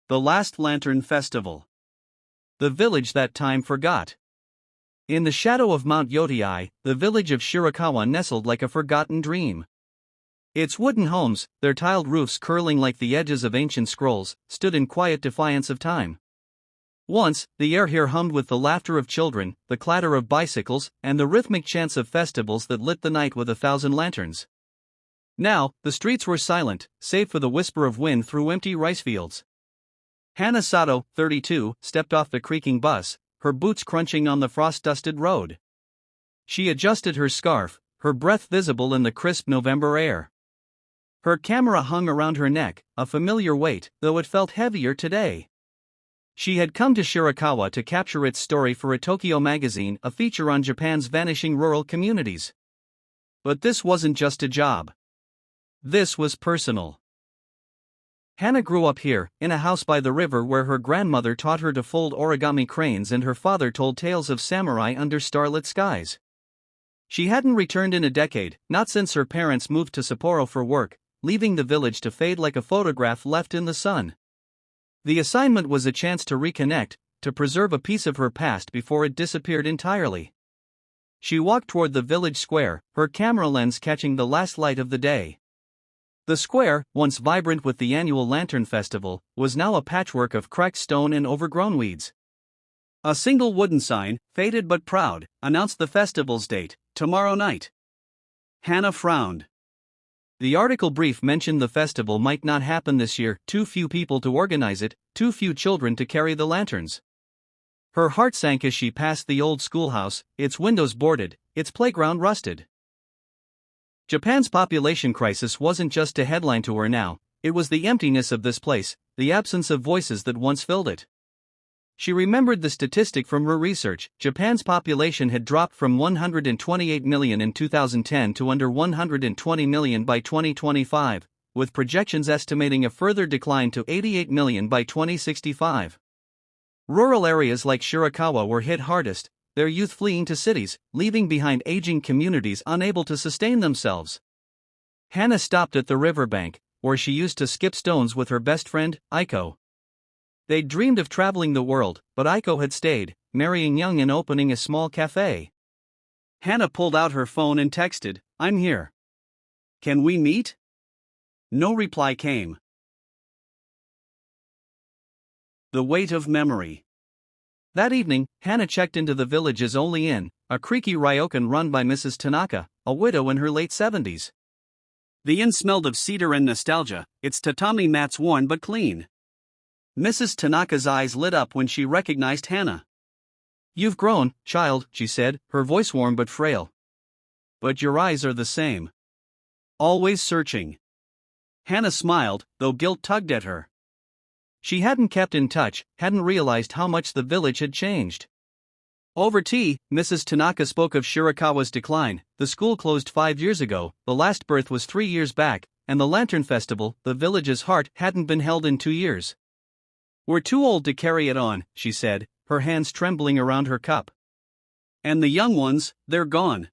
The Last Lantern Festival. The village that time forgot. In the shadow of Mount Yotai, the village of Shirakawa nestled like a forgotten dream. Its wooden homes, their tiled roofs curling like the edges of ancient scrolls, stood in quiet defiance of time. Once, the air here hummed with the laughter of children, the clatter of bicycles, and the rhythmic chants of festivals that lit the night with 1,000 lanterns. Now, the streets were silent, save for the whisper of wind through empty rice fields. Hana Sato, 32, stepped off the creaking bus, her boots crunching on the frost-dusted road. She adjusted her scarf, her breath visible in the crisp November air. Her camera hung around her neck, a familiar weight, though it felt heavier today. She had come to Shirakawa to capture its story for a Tokyo magazine, a feature on Japan's vanishing rural communities. But this wasn't just a job. This was personal. Hana grew up here, in a house by the river where her grandmother taught her to fold origami cranes and her father told tales of samurai under starlit skies. She hadn't returned in a decade, not since her parents moved to Sapporo for work, leaving the village to fade like a photograph left in the sun. The assignment was a chance to reconnect, to preserve a piece of her past before it disappeared entirely. She walked toward the village square, her camera lens catching the last light of the day. The square, once vibrant with the annual Lantern Festival, was now a patchwork of cracked stone and overgrown weeds. A single wooden sign, faded but proud, announced the festival's date, tomorrow night. Hana frowned. The article brief mentioned the festival might not happen this year, too few people to organize it, too few children to carry the lanterns. Her heart sank as she passed the old schoolhouse, its windows boarded, its playground rusted. Japan's population crisis wasn't just a headline to her now, it was the emptiness of this place, the absence of voices that once filled it. She remembered the statistic from her research: Japan's population had dropped from 128 million in 2010 to under 120 million by 2025, with projections estimating a further decline to 88 million by 2065. Rural areas like Shirakawa were hit hardest, their youth fleeing to cities, leaving behind aging communities unable to sustain themselves. Hana stopped at the riverbank, where she used to skip stones with her best friend, Aiko. They'd dreamed of traveling the world, but Aiko had stayed, marrying young and opening a small cafe. Hana pulled out her phone and texted, "I'm here. Can we meet?" No reply came. The weight of memory. That evening, Hana checked into the village's only inn, a creaky ryokan run by Mrs. Tanaka, a widow in her late 70s. The inn smelled of cedar and nostalgia, its tatami mats worn but clean. Mrs. Tanaka's eyes lit up when she recognized Hana. "You've grown, child," she said, her voice warm but frail. "But your eyes are the same. Always searching." Hana smiled, though guilt tugged at her. She hadn't kept in touch, hadn't realized how much the village had changed. Over tea, Mrs. Tanaka spoke of Shirakawa's decline. The school closed 5 years ago, the last birth was 3 years back, and the Lantern Festival, the village's heart, hadn't been held in 2 years. "We're too old to carry it on," she said, her hands trembling around her cup. "And the young ones, they're gone."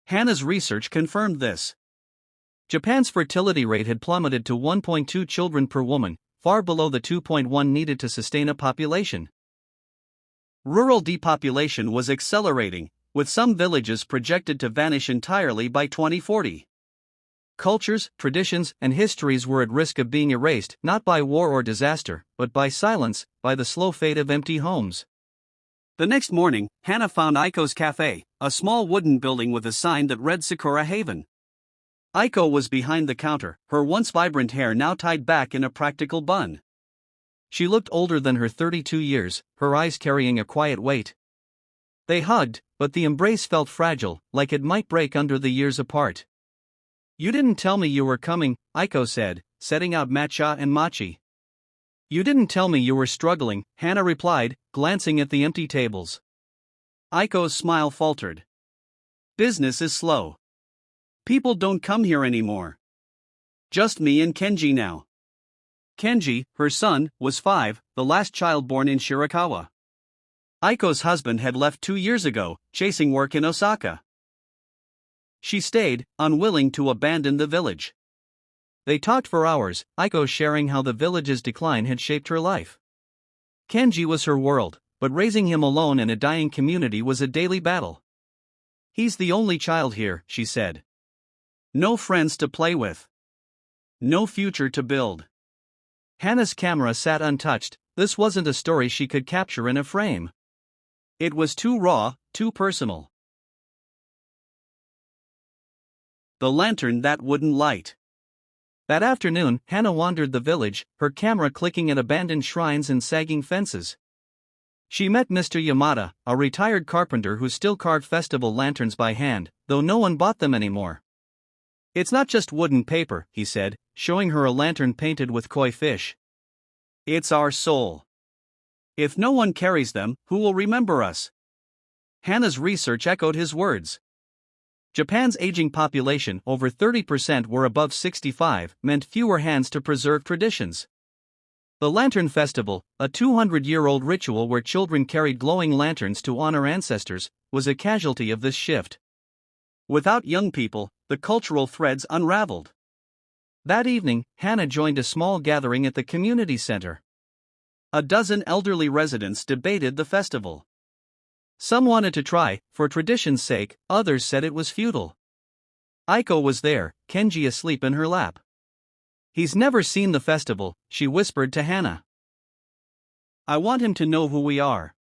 Hana's research confirmed this. Japan's fertility rate had plummeted to 1.2 children per woman, far below the 2.1 needed to sustain a population. Rural depopulation was accelerating, with some villages projected to vanish entirely by 2040. Cultures, traditions, and histories were at risk of being erased not by war or disaster, but by silence, by the slow fade of empty homes. The next morning, Hana found Aiko's cafe, a small wooden building with a sign that read Sakura Haven. Aiko was behind the counter, her once vibrant hair now tied back in a practical bun. She looked older than her 32 years, her eyes carrying a quiet weight. They hugged, but the embrace felt fragile, like it might break under the years apart. "You didn't tell me you were coming," Aiko said, setting out matcha and mochi. "You didn't tell me you were struggling," Hana replied, glancing at the empty tables. Aiko's smile faltered. "Business is slow. People don't come here anymore. Just me and Kenji now." Kenji, her son, was 5, the last child born in Shirakawa. Aiko's husband had left 2 years ago, chasing work in Osaka. She stayed, unwilling to abandon the village. They talked for hours, Aiko sharing how the village's decline had shaped her life. Kenji was her world, but raising him alone in a dying community was a daily battle. He's the only child here, she said. No friends to play with. No future to build. Hana's camera sat untouched. This wasn't a story she could capture in a frame. It was too raw, too personal. The lantern that wouldn't light. That afternoon, Hana wandered the village, her camera clicking at abandoned shrines and sagging fences. She met Mr. Yamada, a retired carpenter who still carved festival lanterns by hand, though no one bought them anymore. It's not just wood and paper, he said, showing her a lantern painted with koi fish. It's our soul. If no one carries them, who will remember us? Hana's research echoed his words. Japan's aging population, over 30% were above 65, meant fewer hands to preserve traditions. The Lantern Festival, a 200-year-old ritual where children carried glowing lanterns to honor ancestors, was a casualty of this shift. Without young people, the cultural threads unraveled. That evening, Hana joined a small gathering at the community center. A dozen elderly residents debated the festival. Some wanted to try, for tradition's sake, others said it was futile. Aiko was there, Kenji asleep in her lap. He's never seen the festival, she whispered to Hana. I want him to know who we are.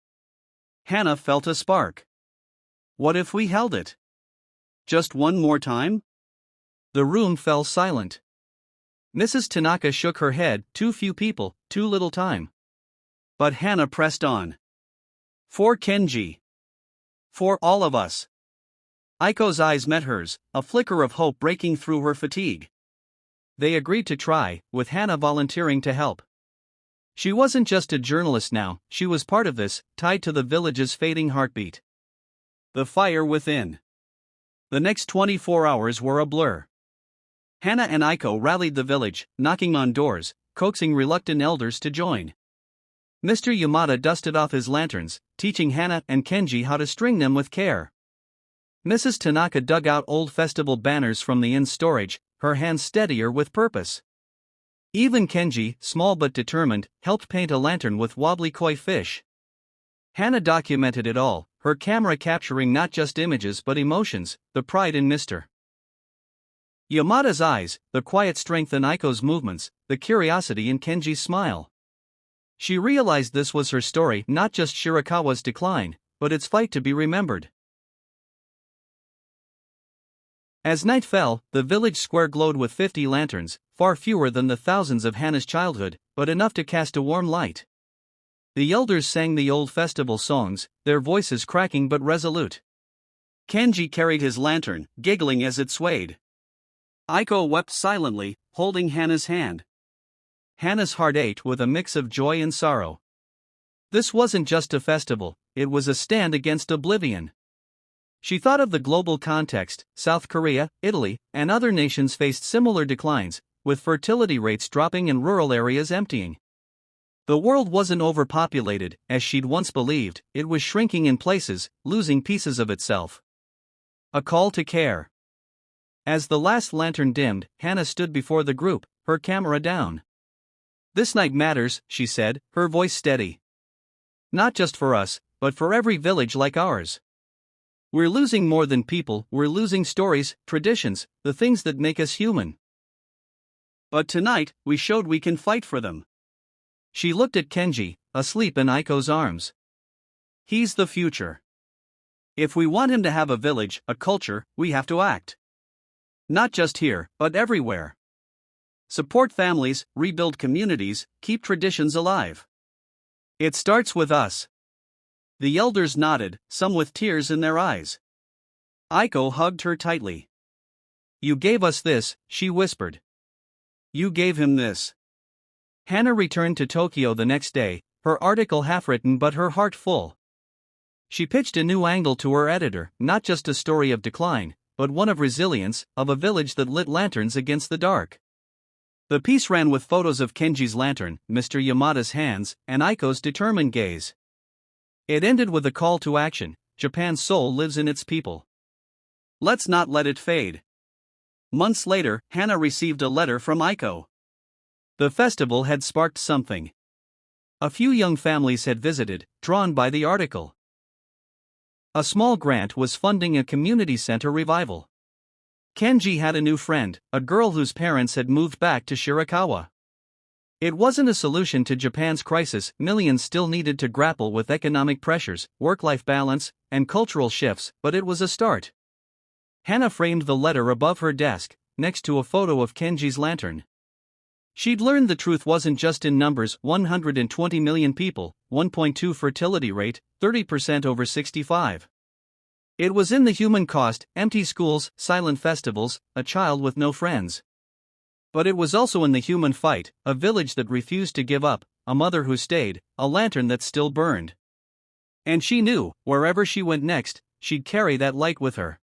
Hana felt a spark. What if we held it? Just one more time? The room fell silent. Mrs. Tanaka shook her head, too few people, too little time. But Hana pressed on. For Kenji. For all of us. Aiko's eyes met hers, a flicker of hope breaking through her fatigue. They agreed to try, with Hana volunteering to help. She wasn't just a journalist now, she was part of this, tied to the village's fading heartbeat. The fire within. The next 24 hours were a blur. Hana and Aiko rallied the village, knocking on doors, coaxing reluctant elders to join. Mr. Yamada dusted off his lanterns, teaching Hana and Kenji how to string them with care. Mrs. Tanaka dug out old festival banners from the inn's storage, her hands steadier with purpose. Even Kenji, small but determined, helped paint a lantern with wobbly koi fish. Hana documented it all, her camera capturing not just images but emotions, the pride in Mr. Yamada's eyes, the quiet strength in Aiko's movements, the curiosity in Kenji's smile. She realized this was her story, not just Shirakawa's decline, but its fight to be remembered. As night fell, the village square glowed with 50 lanterns, far fewer than the thousands of Hana's childhood, but enough to cast a warm light. The elders sang the old festival songs, their voices cracking but resolute. Kenji carried his lantern, giggling as it swayed. Aiko wept silently, holding Hana's hand. Hana's heart ached with a mix of joy and sorrow. This wasn't just a festival, it was a stand against oblivion. She thought of the global context. South Korea, Italy, and other nations faced similar declines, with fertility rates dropping and rural areas emptying. The world wasn't overpopulated, as she'd once believed, it was shrinking in places, losing pieces of itself. A call to care. As the last lantern dimmed, Hana stood before the group, her camera down. This night matters, she said, her voice steady. Not just for us, but for every village like ours. We're losing more than people, we're losing stories, traditions, the things that make us human. But tonight, we showed we can fight for them. She looked at Kenji, asleep in Aiko's arms. He's the future. If we want him to have a village, a culture, we have to act. Not just here, but everywhere. Support families, rebuild communities, keep traditions alive. It starts with us. The elders nodded, some with tears in their eyes. Aiko hugged her tightly. You gave us this, she whispered. You gave him this. Hana returned to Tokyo the next day, her article half-written but her heart full. She pitched a new angle to her editor, not just a story of decline, but one of resilience, of a village that lit lanterns against the dark. The piece ran with photos of Kenji's lantern, Mr. Yamada's hands, and Aiko's determined gaze. It ended with a call to action. Japan's soul lives in its people. Let's not let it fade. Months later, Hannah received a letter from Aiko. The festival had sparked something. A few young families had visited, drawn by the article. A small grant was funding a community center revival. Kenji had a new friend, a girl whose parents had moved back to Shirakawa. It wasn't a solution to Japan's crisis. Millions still needed to grapple with economic pressures, work-life balance, and cultural shifts, but it was a start. Hannah framed the letter above her desk, next to a photo of Kenji's lantern. She'd learned the truth wasn't just in numbers: 120 million people, 1.2 fertility rate, 30% over 65. It was in the human cost: empty schools, silent festivals, a child with no friends. But it was also in the human fight: a village that refused to give up, a mother who stayed, a lantern that still burned. And she knew, wherever she went next, she'd carry that light with her.